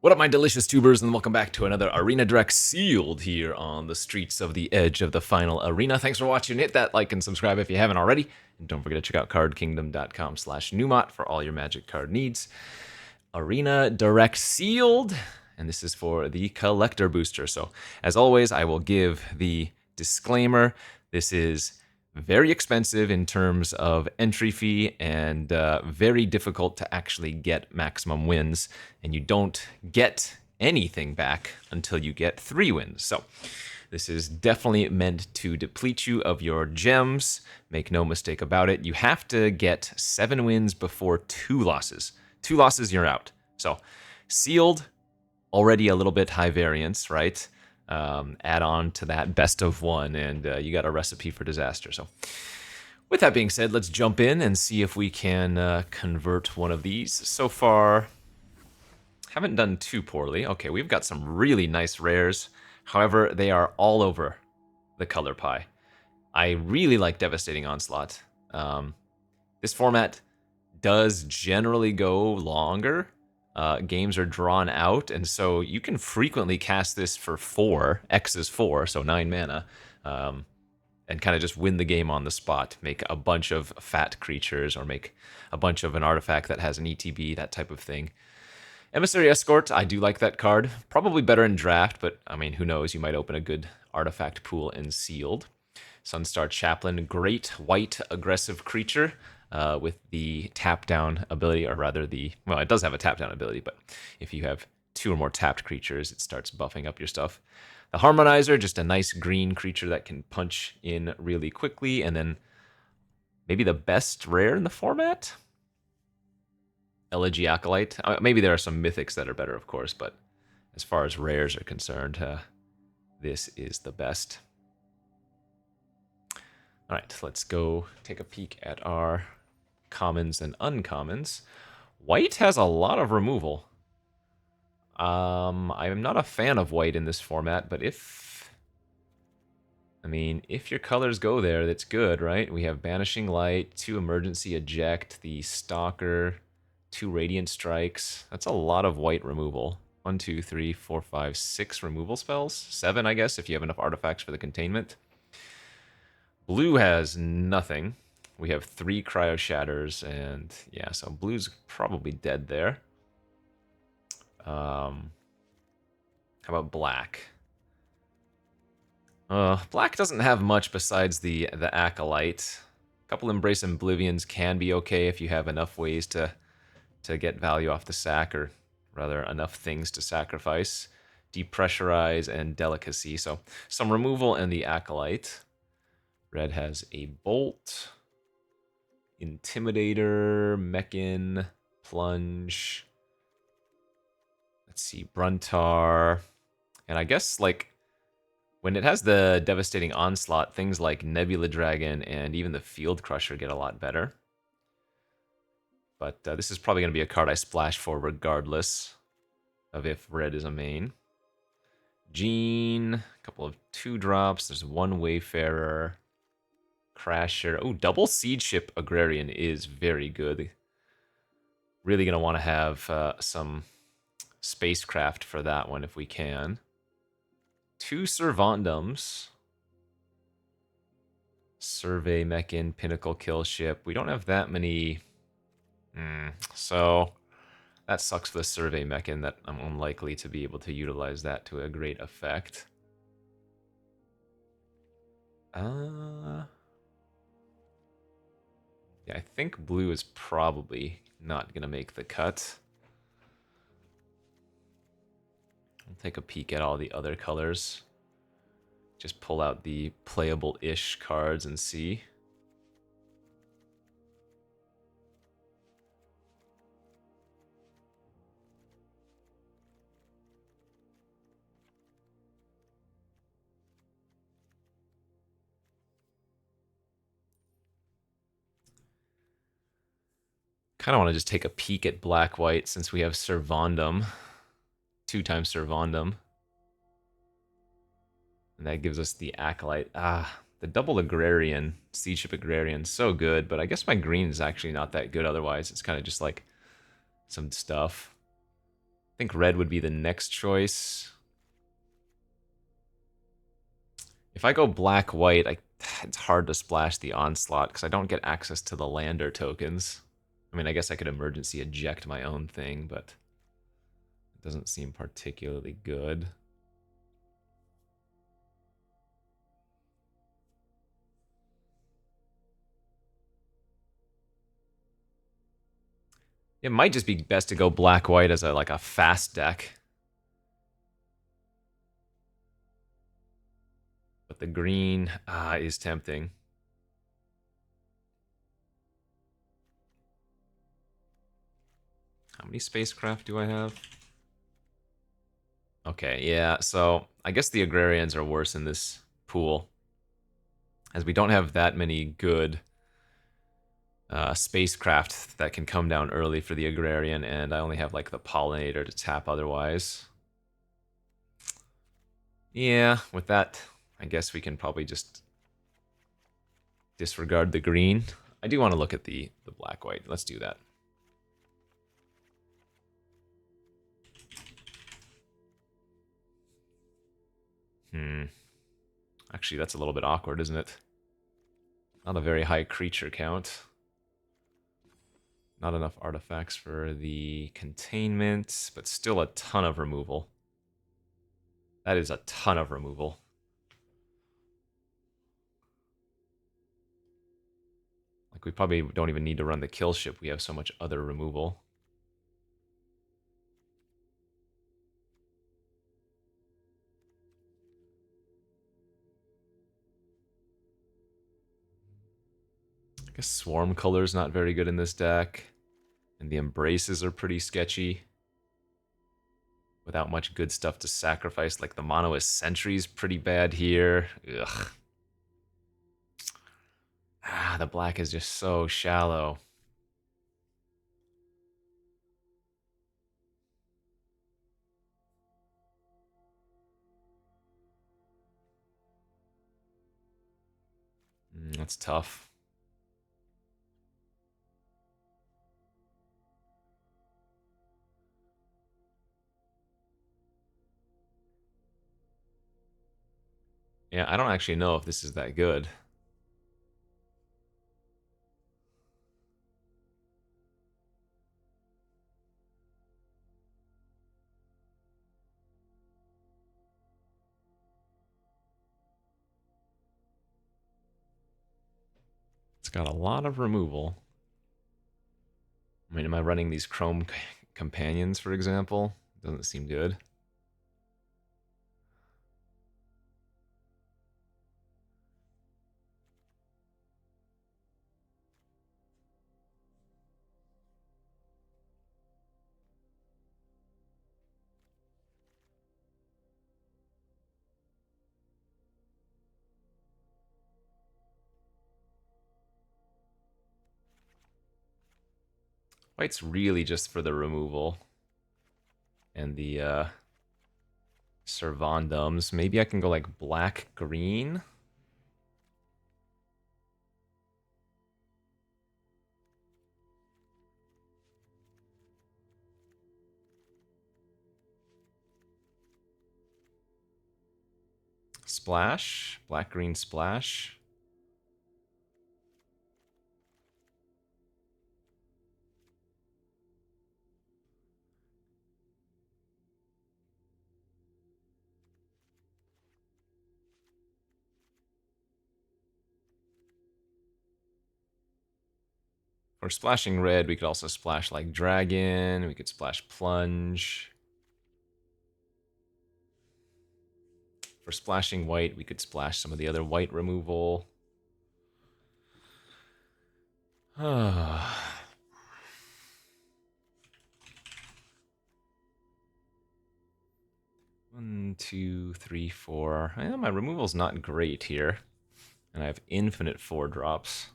What up, my delicious tubers, and welcome back to another Arena Direct Sealed here on the streets of the edge of the final arena. Thanks for watching. Hit that like and subscribe if you haven't already. And don't forget to check out cardkingdom.com/Numot for all your magic card needs. Arena Direct Sealed, and this is for the collector booster. So, as always, I will give the disclaimer. This is very expensive in terms of entry fee and very difficult to actually get maximum wins, and you don't get anything back until you get 3 wins. So this is definitely meant to deplete you of your gems. Make no mistake about it. You have to get 7 wins before 2 losses. 2 losses, you're out. So sealed, already a little bit high variance, right? Add on to that best of 1, and you got a recipe for disaster. So with that being said, let's jump in and see if we can convert one of these. So far, haven't done too poorly. Okay, we've got some really nice rares. However, they are all over the color pie. I really like Devastating Onslaught. This format does generally go longer. Games are drawn out, and so you can frequently cast this for 4, X is 4, so 9 mana, and kind of just win the game on the spot. Make a bunch of fat creatures, or make a bunch of an artifact that has an ETB, that type of thing. Emissary Escort, I do like that card. Probably better in draft, but I mean, who knows? You might open a good artifact pool in sealed. Sunstar Chaplain, great white aggressive creature. With the tap down ability, or rather well, it does have a tap down ability, but if you have 2 or more tapped creatures, it starts buffing up your stuff. The Harmonizer, just a nice green creature that can punch in really quickly, and then maybe the best rare in the format? Elegy Acolyte. Maybe there are some mythics that are better, of course, but as far as rares are concerned, this is the best. All right, let's go take a peek at our commons and uncommons. White has a lot of removal. I'm not a fan of white in this format, but if your colors go there, that's good, right? We have Banishing Light, 2 Emergency Eject, the Stalker, 2 Radiant Strikes. That's a lot of white removal. 1, 2, 3, 4, 5, 6 removal spells. 7, I guess, if you have enough artifacts for the containment. Blue has nothing. We have 3 Cryo Shatters, and yeah, so blue's probably dead there. How about black? Black doesn't have much besides the Acolyte. A couple Embrace Oblivions can be okay if you have enough ways to get value off the sack, or rather enough things to sacrifice. Depressurize and Delicacy, so some removal in the Acolyte. Red has a Bolt, Intimidator, Mechan, Plunge. Let's see, Bruntar. And I guess, like, when it has the Devastating Onslaught, things like Nebula Dragon and even the Field Crusher get a lot better. But this is probably going to be a card I splash for regardless of if red is a main. Jean, a couple of 2-drops. There's 1 Wayfarer. Crasher. Oh, double Siege Ship Agrarian is very good. Really going to want to have some spacecraft for that one if we can. 2 Servandums. Survey Mechan, Pinnacle Kill Ship. We don't have that many. So that sucks for the Survey Mechan, that I'm unlikely to be able to utilize that to a great effect. Yeah, I think blue is probably not going to make the cut. I'll take a peek at all the other colors. Just pull out the playable-ish cards and see. Kind of want to just take a peek at black-white since we have Servandum. 2 times Servandum. And that gives us the Acolyte. The double Agrarian, Siege Ship Agrarian, so good, but I guess my green is actually not that good otherwise. It's kind of just like some stuff. think red would be the next choice. If I go black-white, it's hard to splash the Onslaught because I don't get access to the lander tokens. I mean, I guess I could emergency eject my own thing, but it doesn't seem particularly good. It might just be best to go black-white as like a fast deck. But the green is tempting. How many spacecraft do I have? Okay, yeah, so I guess the agrarians are worse in this pool, as we don't have that many good spacecraft that can come down early for the agrarian, and I only have like the pollinator to tap otherwise. Yeah, with that, I guess we can probably just disregard the green. I do want to look at the black-white. Let's do that. Actually, that's a little bit awkward, isn't it? Not a very high creature count. Not enough artifacts for the containment, but still a ton of removal. That is a ton of removal. Like, we probably don't even need to run the kill ship. We have so much other removal. I guess Swarm Color's not very good in this deck. And the Embraces are pretty sketchy. Without much good stuff to sacrifice. Like, the Monoist Sentry's pretty bad here. Ugh. The black is just so shallow. That's tough. Yeah, I don't actually know if this is that good. It's got a lot of removal. I mean, am I running these Chrome Companions, for example? Doesn't seem good. White's really just for the removal. And the Servandums. Maybe I can go like black-green? Splash? Black-green splash? For splashing red, we could also splash like Dragon. We could splash Plunge. For splashing white, we could splash some of the other white removal. 1, 2, 3, 4. My removal's not great here. And I have infinite 4-drops.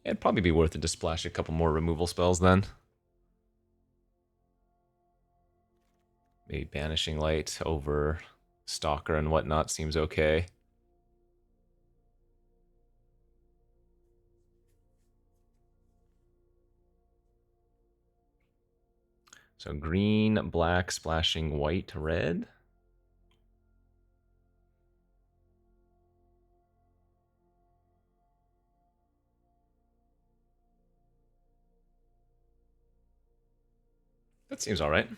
It'd probably be worth it to splash a couple more removal spells then. Maybe Banishing Light over Stalker and whatnot seems okay. So green, black, splashing white, red. That seems all right.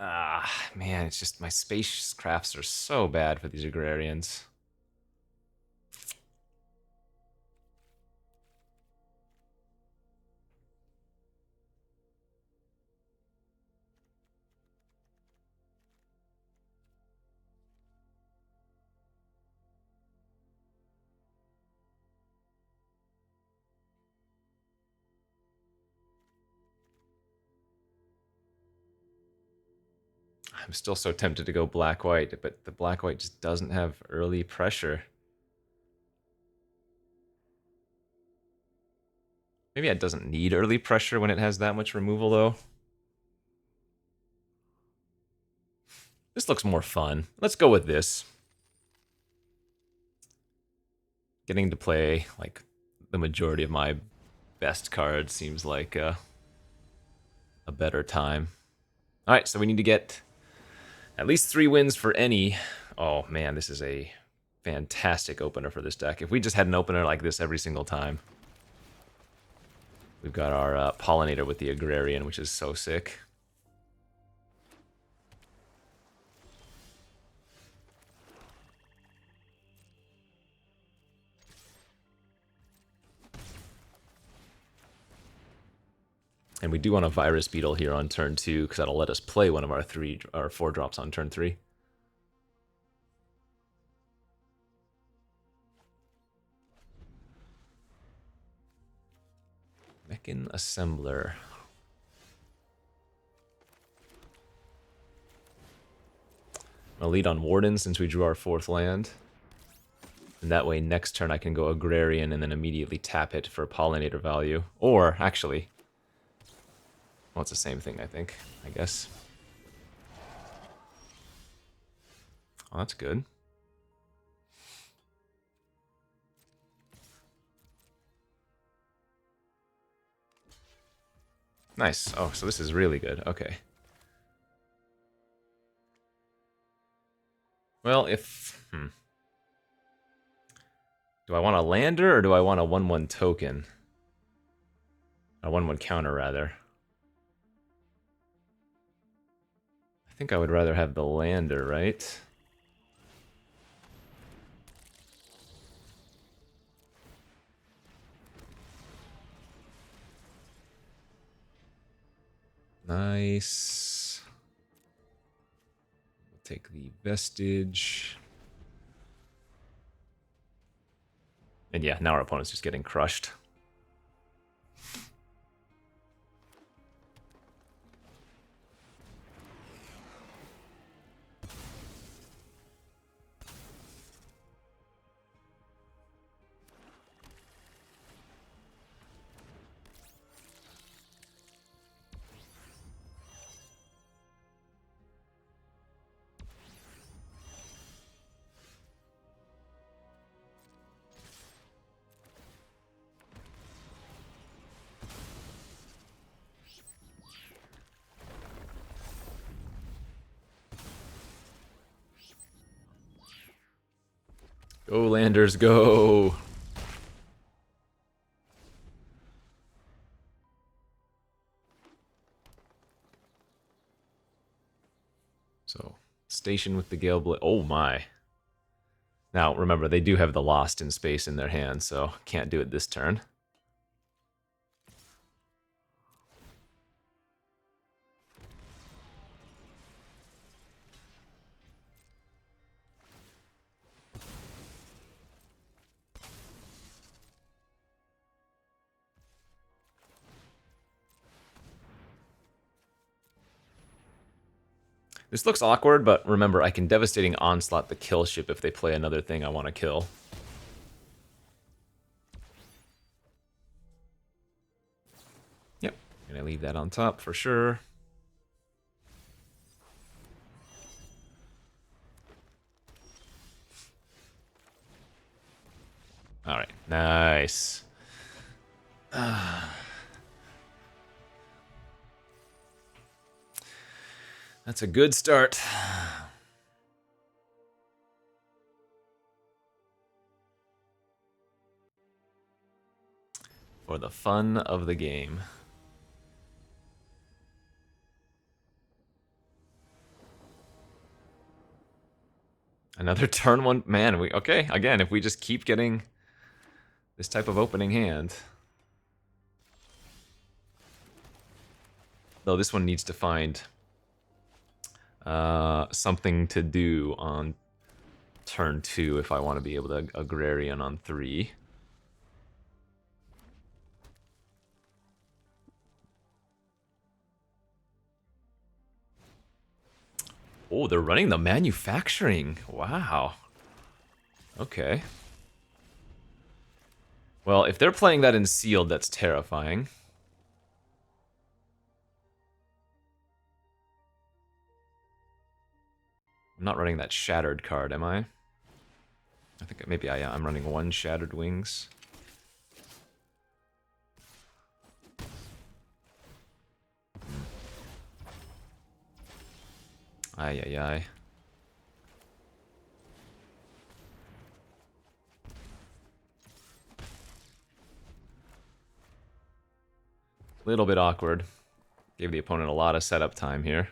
Ah, man, it's just my spacecrafts are so bad for these agrarians. I'm still so tempted to go black-white, but the black-white just doesn't have early pressure. Maybe it doesn't need early pressure when it has that much removal, though. This looks more fun. Let's go with this. Getting to play, like, the majority of my best cards seems like a better time. Alright, so we need to get at least 3 wins for any. Oh, man, this is a fantastic opener for this deck. If we just had an opener like this every single time. We've got our Pollinator with the Agrarian, which is so sick. And we do want a Virus Beetle here on turn 2, because that'll let us play one of our 4 drops on turn 3. Mechan Assembler. I'll lead on Warden since we drew our 4th land. And that way next turn I can go Agrarian and then immediately tap it for Pollinator value. Or, actually, well, it's the same thing, I think, I guess. Oh, that's good. Nice. Oh, so this is really good. Okay. Well, if... Do I want a lander or do I want a 1/1 token? A 1/1 counter, rather. I think I would rather have the lander, right? Nice. We'll take the Vestige. And yeah, now our opponent's just getting crushed. Go, Landers, go! So, station with the Gale Blade. Oh my. Now, remember, they do have the Lost in Space in their hand, so can't do it this turn. This looks awkward, but remember, I can Devastating Onslaught the kill ship if they play another thing I want to kill. Yep, gonna leave that on top for sure. Alright, nice. That's a good start. For the fun of the game. Another turn one. Man, okay, again, if we just keep getting this type of opening hand. Though this one needs to find something to do on turn 2 if I want to be able to Agrarian on 3. Oh, they're running the manufacturing. Wow. Okay. Well, if they're playing that in sealed, that's terrifying. I'm not running that shattered card, am I? I think maybe I'm running 1 Shattered Wings. Ay, ay, ay. Little bit awkward. Gave the opponent a lot of setup time here.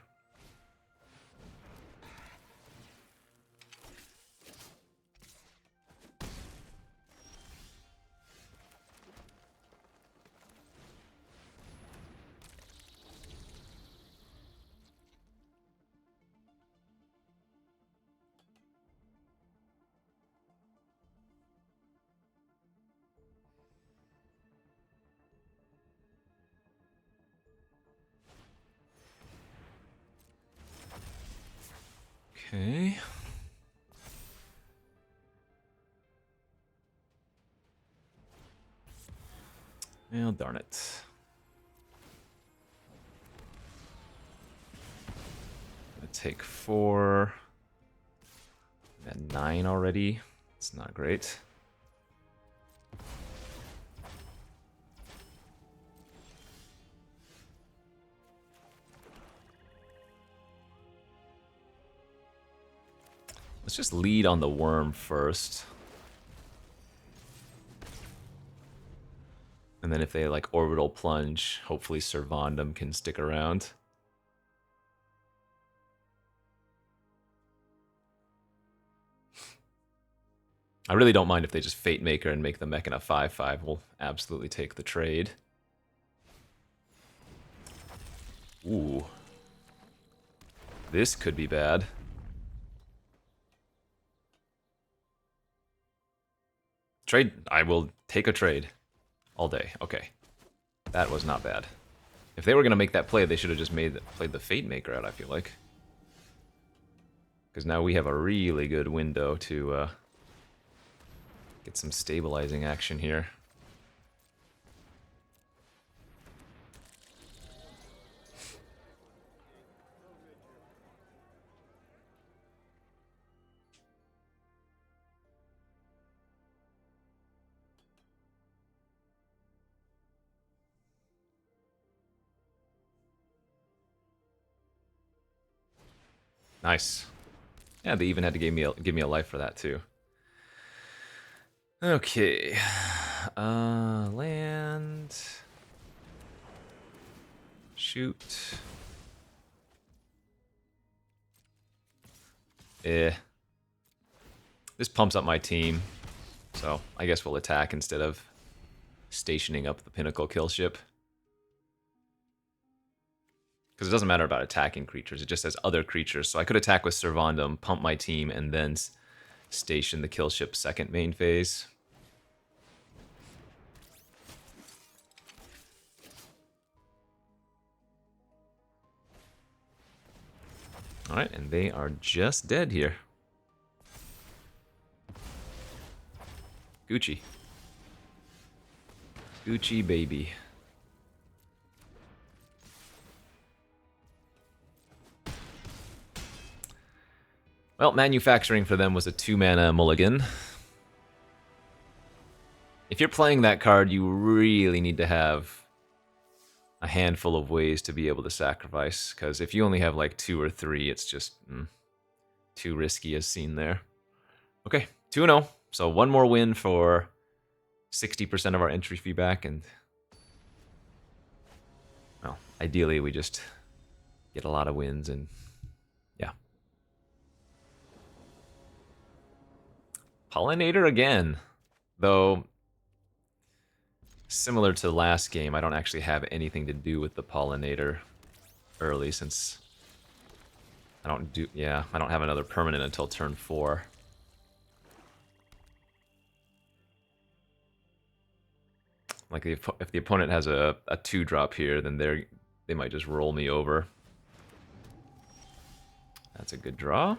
Okay. Well, darn it. Gonna take 4. I'm at 9 already. It's not great. Let's just lead on the worm first. And then if they like orbital plunge, hopefully Servandum can stick around. I really don't mind if they just Fate Maker and make the mech in a 5/5. We'll absolutely take the trade. Ooh. This could be bad. Trade. I will take a trade. All day. Okay. That was not bad. If they were going to make that play, they should have just played the Fate Maker out, I feel like. Because now we have a really good window to get some stabilizing action here. Nice. Yeah, they even had to give me a life for that too. Okay. Land. Shoot. This pumps up my team, so I guess we'll attack instead of stationing up the Pinnacle kill ship. Because it doesn't matter about attacking creatures, it just says other creatures. So I could attack with Servandum, pump my team, and then station the kill ship second main phase. Alright, and they are just dead here. Gucci. Gucci baby. Well, manufacturing for them was a 2-mana mulligan. If you're playing that card, you really need to have a handful of ways to be able to sacrifice, because if you only have like 2 or 3, it's just too risky as seen there. Okay, 2-0. So one more win for 60% of our entry fee back, and well, ideally we just get a lot of wins, and yeah. Pollinator again, though similar to last game, I don't actually have anything to do with the Pollinator early, since I don't have another permanent until turn 4. Like if the opponent has a 2-drop here, then they might just roll me over. That's a good draw.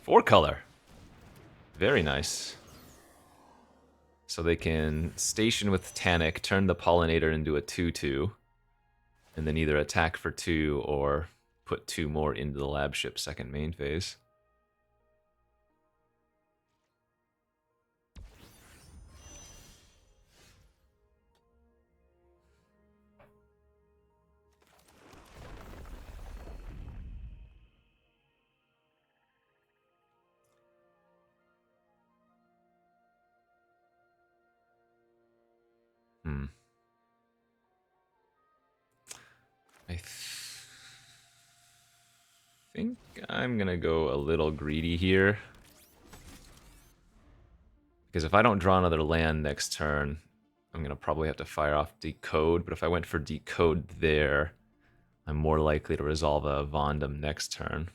Four color. Very nice. So they can station with Tanic, turn the Pollinator into a 2/2, and then either attack for 2 or put 2 more into the lab ship second main phase. I think I'm gonna go a little greedy here, because if I don't draw another land next turn, I'm gonna probably have to fire off Decode, but if I went for Decode there, I'm more likely to resolve a Vondum next turn.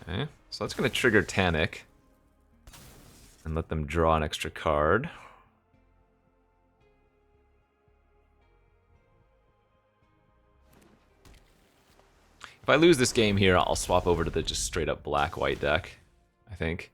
Okay, so that's going to trigger Tanic and let them draw an extra card. If I lose this game here, I'll swap over to the just straight up black-white deck, I think.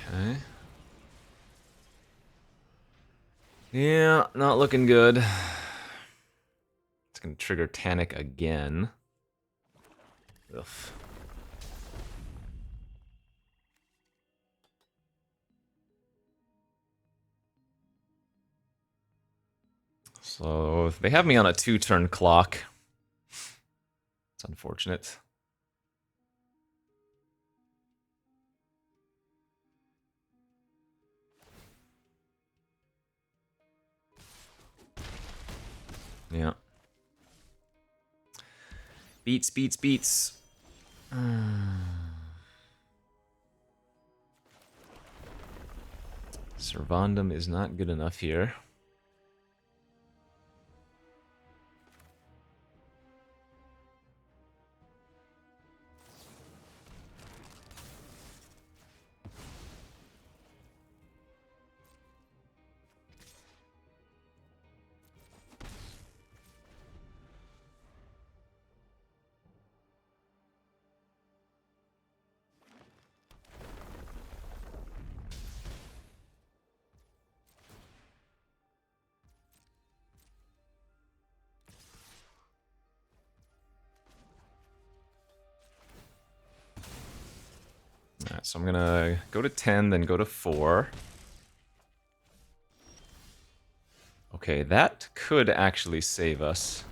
Okay. Yeah, not looking good. It's going to trigger Tanic again. Ugh. So they have me on a 2-turn clock. It's unfortunate. Yeah. Beats, beats, beats. Servandum is not good enough here. Alright, so I'm gonna go to 10, then go to 4. Okay, that could actually save us.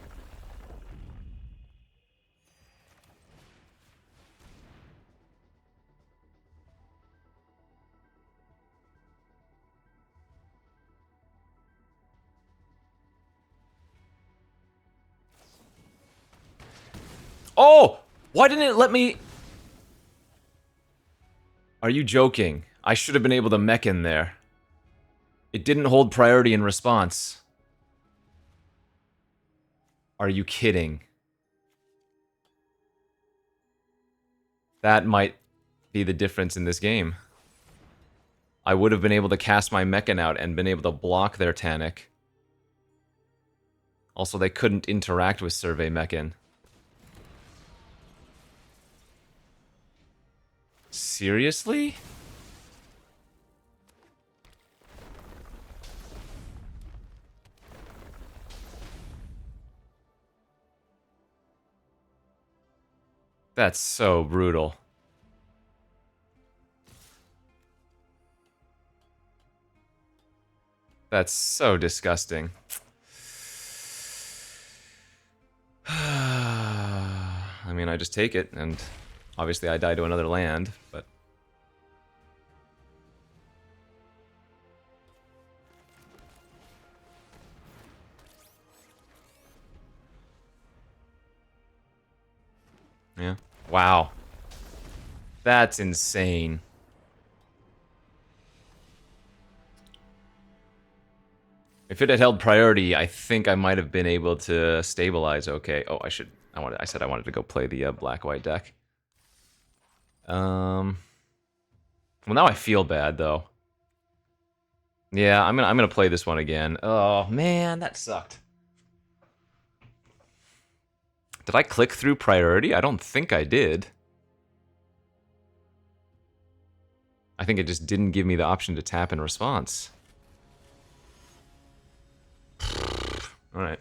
Oh! Why didn't it let me... Are you joking? I should have been able to mech in there. It didn't hold priority in response. Are you kidding? That might be the difference in this game. I would have been able to cast my Mechan out and been able to block their Tanic. Also, they couldn't interact with Survey Mechan. Seriously? That's so brutal. That's so disgusting. I mean, I just take it, and obviously I die to another land, but... Yeah. Wow. That's insane. If it had held priority, I think I might have been able to stabilize okay. Oh, I said I wanted to go play the black-white deck. Well, now I feel bad, though. Yeah, I'm gonna play this one again. Oh, man, that sucked. Did I click through priority? I don't think I did. I think it just didn't give me the option to tap in response. Alright.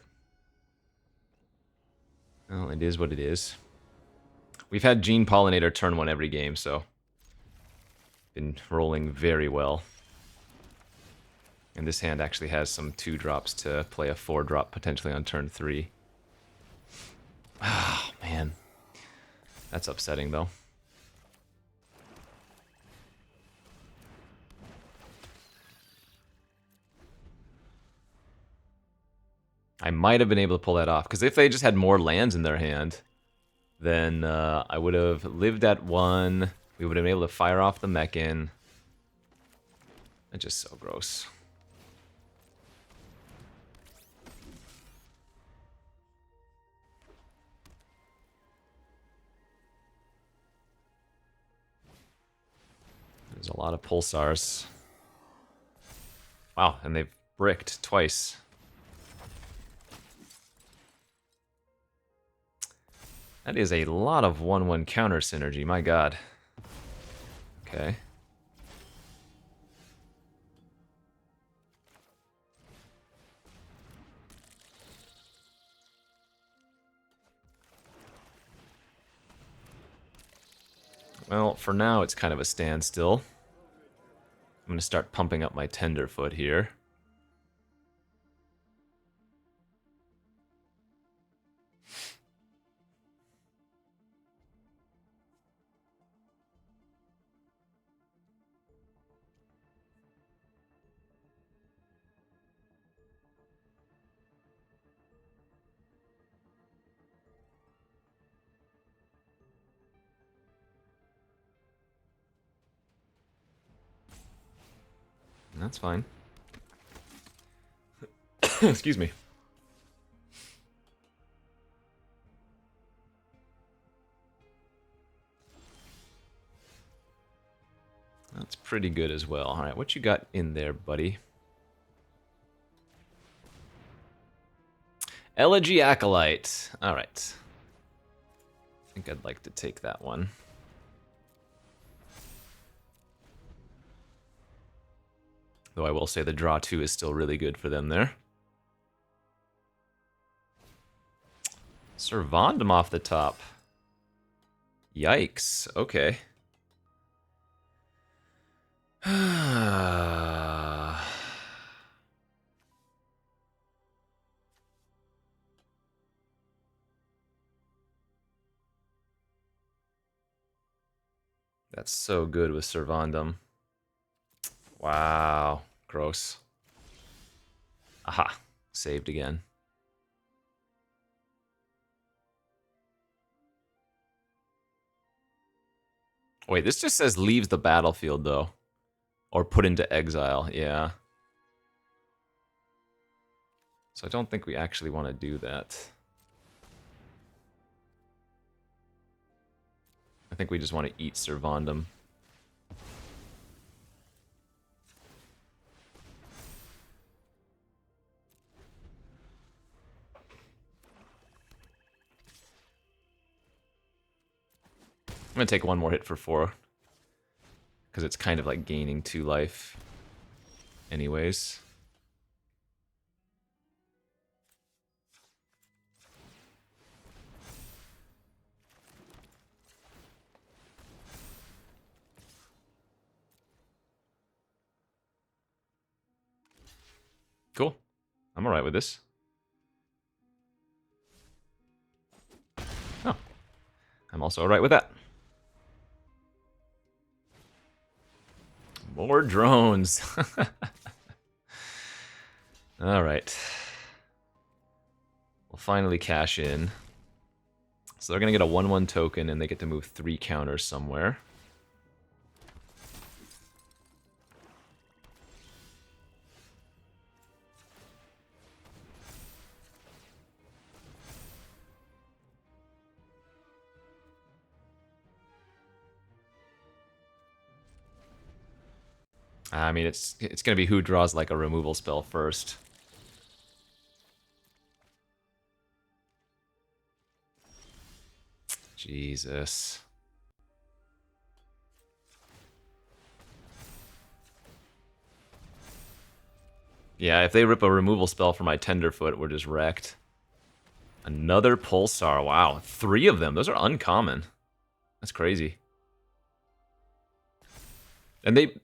Well, it is what it is. We've had Gene Pollinator turn 1 every game, so... Been rolling very well. And this hand actually has some 2-drops to play a 4-drop potentially on turn 3. Ah, man. That's upsetting, though. I might have been able to pull that off, because if they just had more lands in their hand, then I would have lived at 1. We would have been able to fire off the Mechan. That's just so gross. There's a lot of pulsars. Wow, and they've bricked twice. That is a lot of 1/1 counter synergy, my god. Okay. Well, for now it's kind of a standstill. I'm going to start pumping up my Tenderfoot here. That's fine. Excuse me. That's pretty good as well. All right, what you got in there, buddy? Elegy Acolyte. All right. I think I'd like to take that one. Though I will say the draw 2 is still really good for them there. Servandum off the top. Yikes. Okay. That's so good with Servandum. Wow. Gross. Aha. Saved again. Wait, this just says leaves the battlefield, though. Or put into exile, yeah. So I don't think we actually want to do that. I think we just want to eat Servandum. I'm going to take one more hit for 4. Because it's kind of like gaining 2 life. Anyways. Cool. I'm alright with this. Oh. I'm also alright with that. More drones. Alright. We'll finally cash in. So they're going to get a 1/1 token and they get to move 3 counters somewhere. I mean, it's going to be who draws like a removal spell first. Jesus. Yeah, if they rip a removal spell for my Tenderfoot, we're just wrecked. Another Pulsar. Wow, 3 of them. Those are uncommon. That's crazy. And they...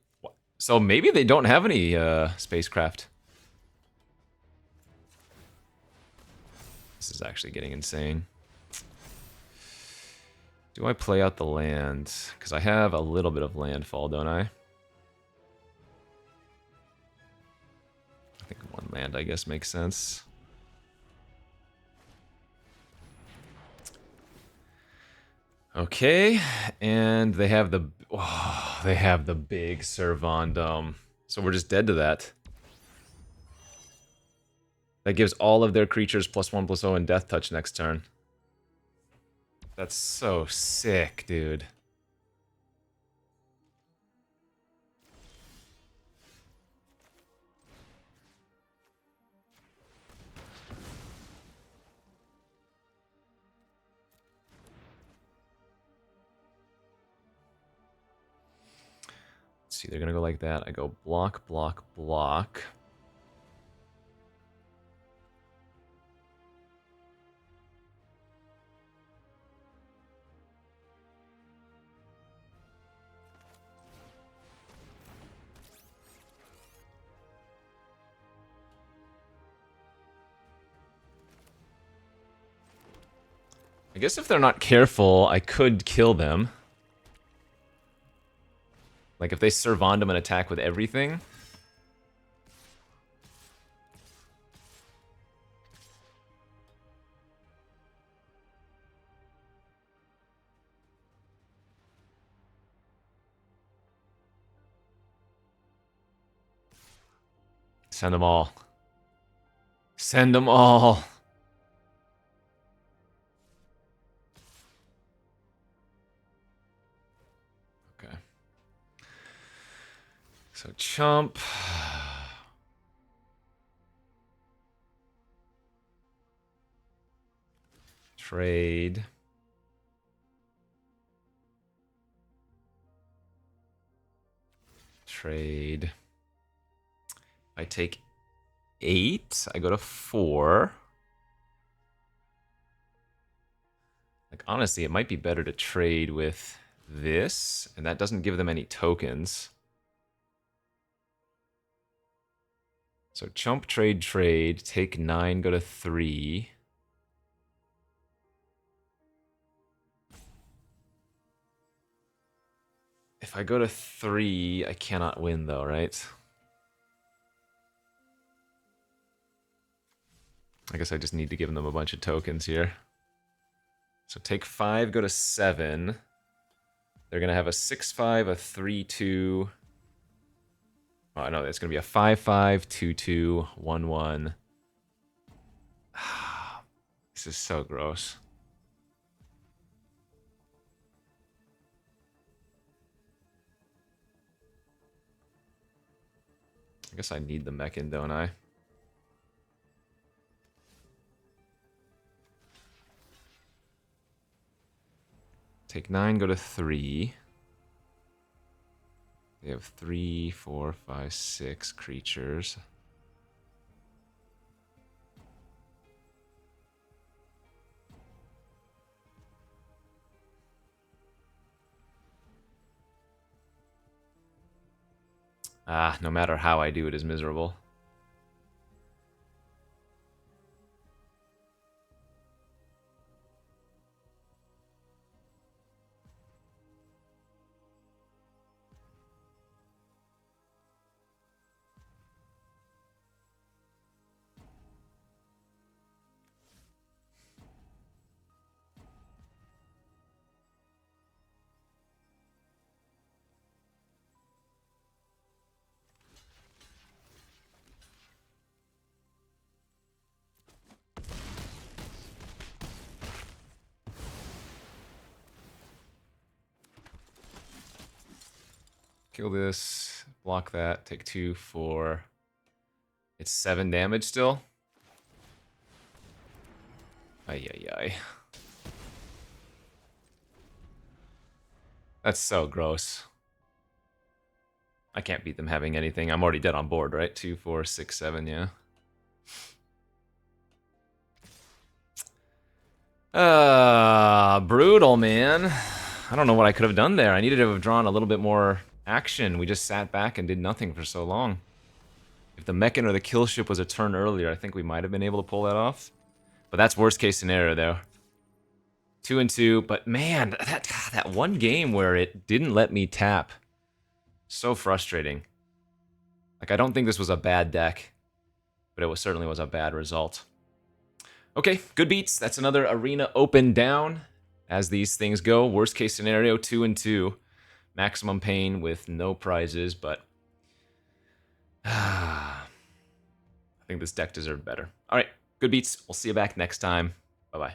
So maybe they don't have any spacecraft. This is actually getting insane. Do I play out the land? Because I have a little bit of landfall, don't I? I think 1 land, I guess, makes sense. Okay, and they have the... Oh, they have the big Servandum. So we're just dead to that. That gives all of their creatures +1/+0 and Death Touch next turn. That's so sick, dude. Let's see, they're gonna go like that. I go block, block, block. I guess if they're not careful, I could kill them. Like if they Servandum and attack with everything. Send them all. Send them all. Okay. So chump. Trade. Trade. I take 8. I go to 4. Like, honestly, it might be better to trade with this, and that doesn't give them any tokens. So chump, trade, trade. Take 9, go to 3. If I go to 3, I cannot win, though, right? I guess I just need to give them a bunch of tokens here. So take 5, go to 7. They're going to have a 6-5, a 3-2. Oh, no, it's going to be a 5-5, 2-2, 1-1. This is so gross. I guess I need the Mechan, don't I? Take 9, go to 3. They have 3, 4, 5, 6 creatures. Ah, no matter how I do it is miserable. Kill this, block that, take 2, 4. It's 7 damage still. Ay, ay, ay. That's so gross. I can't beat them having anything. I'm already dead on board, right? 2, 4, 6, 7, yeah. Brutal, man. I don't know what I could have done there. I needed to have drawn a little bit more action. We just sat back and did nothing for so long. If the Mechan or the kill ship was a turn earlier, I think we might have been able to pull that off. But that's worst case scenario, though. 2 and 2, but man, that one game where it didn't let me tap. So frustrating. Like, I don't think this was a bad deck, but it certainly was a bad result. Okay, good beats. That's another Arena Open down. As these things go, worst case scenario, 2 and 2. Maximum pain with no prizes, but I think this deck deserved better. All right, good beats. We'll see you back next time. Bye-bye.